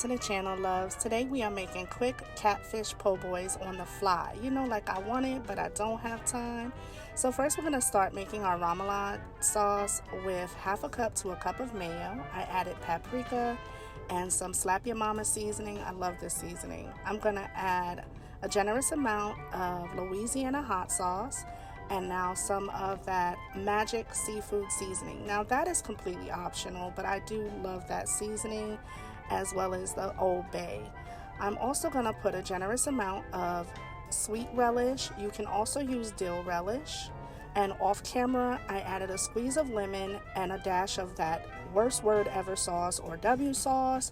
to the channel, loves. Today we are making quick catfish po' boys on the fly. You know, like I want it, but I don't have time. So first we're going to start making our remoulade sauce with half a cup to a cup of mayo. I added paprika and some Slap Ya Mama seasoning. I love this seasoning. I'm going to add a generous amount of Louisiana hot sauce and now some of that magic seafood seasoning. Now that is completely optional, but I do love that seasoning as well as the Old Bay. I'm also gonna put a generous amount of sweet relish. You can also use dill relish. And off camera, I added a squeeze of lemon and a dash of that worst word ever sauce, or W sauce,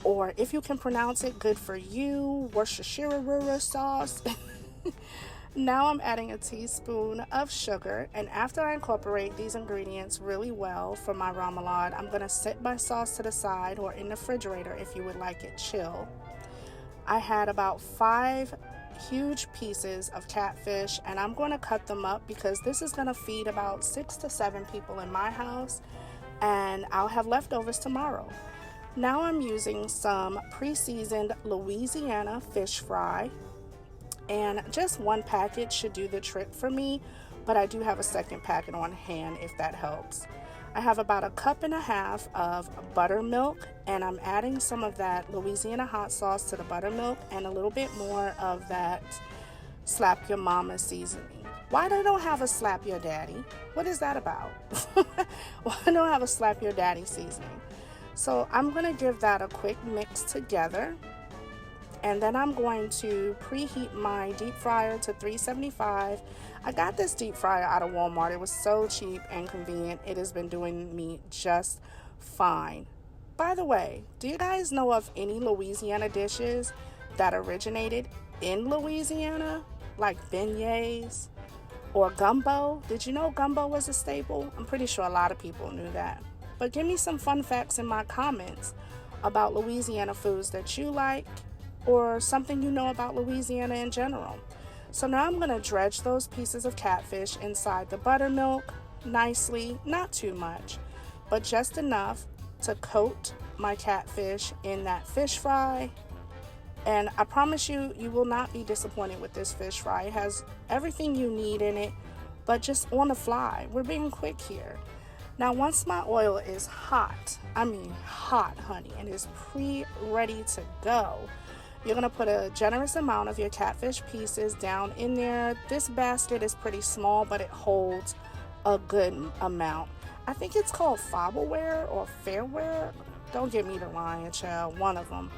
or if you can pronounce it, good for you, Worcestershire sauce. Now I'm adding a teaspoon of sugar, and after I incorporate these ingredients really well for my remoulade, I'm going to set my sauce to the side or in the refrigerator if you would like it chill. I had about 5 huge pieces of catfish, and I'm going to cut them up because this is going to feed about 6 to 7 people in my house, and I'll have leftovers tomorrow. Now I'm using some pre-seasoned Louisiana fish fry. And just one packet should do the trick for me, but I do have a second packet on hand if that helps. I have about 1.5 cups of buttermilk, and I'm adding some of that Louisiana hot sauce to the buttermilk and a little bit more of that Slap Your Mama seasoning. Why they don't have a Slap Your Daddy? What is that about? Why don't I have a Slap Your Daddy seasoning? So I'm going to give that a quick mix together. And then I'm going to preheat my deep fryer to 375. I got this deep fryer out of Walmart. It was so cheap and convenient. It has been doing me just fine. By the way, do you guys know of any Louisiana dishes that originated in Louisiana? Like beignets or gumbo? Did you know gumbo was a staple? I'm pretty sure a lot of people knew that. But give me some fun facts in my comments about Louisiana foods that you like, or something you know about Louisiana in general. So now I'm going to dredge those pieces of catfish inside the buttermilk nicely, not too much, but just enough to coat my catfish in that fish fry. And I promise you, you will not be disappointed with this fish fry. It has everything you need in it, but just on the fly. We're being quick here. Now once my oil is hot, I mean hot, honey, and is ready to go, you're going to put a generous amount of your catfish pieces down in there. This basket is pretty small, but it holds a good amount. I think it's called Fableware or Fairware. Don't get me to lying, child. One of them.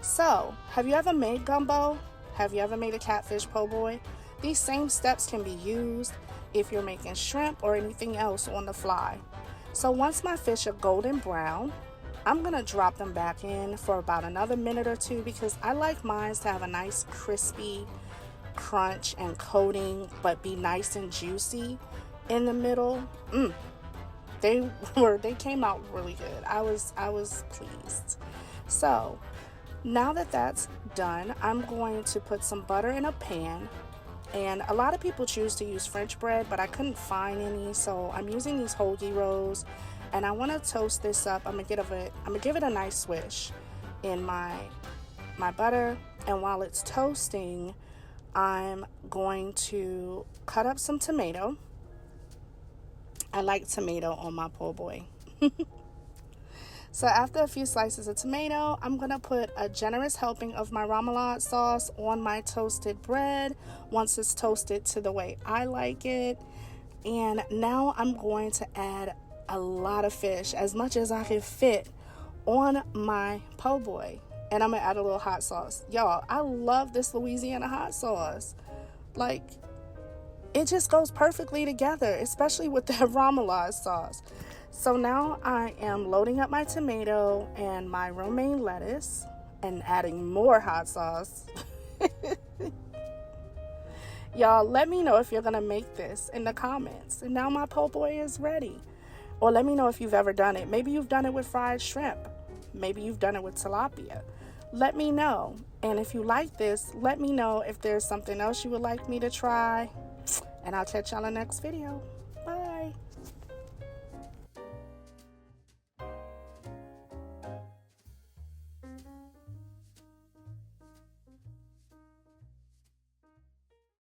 So, have you ever made gumbo? Have you ever made a catfish po' boy? These same steps can be used if you're making shrimp or anything else on the fly. So once my fish are golden brown, I'm going to drop them back in for about another minute or two because I like mine to have a nice crispy crunch and coating, but be nice and juicy in the middle. They came out really good. I was pleased. So now that that's done, I'm going to put some butter in a pan. And a lot of people choose to use French bread, but I couldn't find any, so I'm using these hoagie rolls. And I want to toast this up. I'm gonna give it a nice swish in my butter. And while it's toasting, I'm going to cut up some tomato. I like tomato on my po' boy. So after a few slices of tomato, I'm gonna put a generous helping of my remoulade sauce on my toasted bread once it's toasted to the way I like it. And now I'm going to add a lot of fish, as much as I can fit on my po' boy, and I'm gonna add a little hot sauce. Y'all, I love this Louisiana hot sauce. Like, it just goes perfectly together, especially with the remoulade sauce. So now I am loading up my tomato and my romaine lettuce and adding more hot sauce. Y'all, let me know if you're gonna make this in the comments. And now my po' boy is ready. Or let me know if you've ever done it. Maybe you've done it with fried shrimp. Maybe you've done it with tilapia. Let me know. And if you like this, let me know if there's something else you would like me to try. And I'll catch y'all in the next video.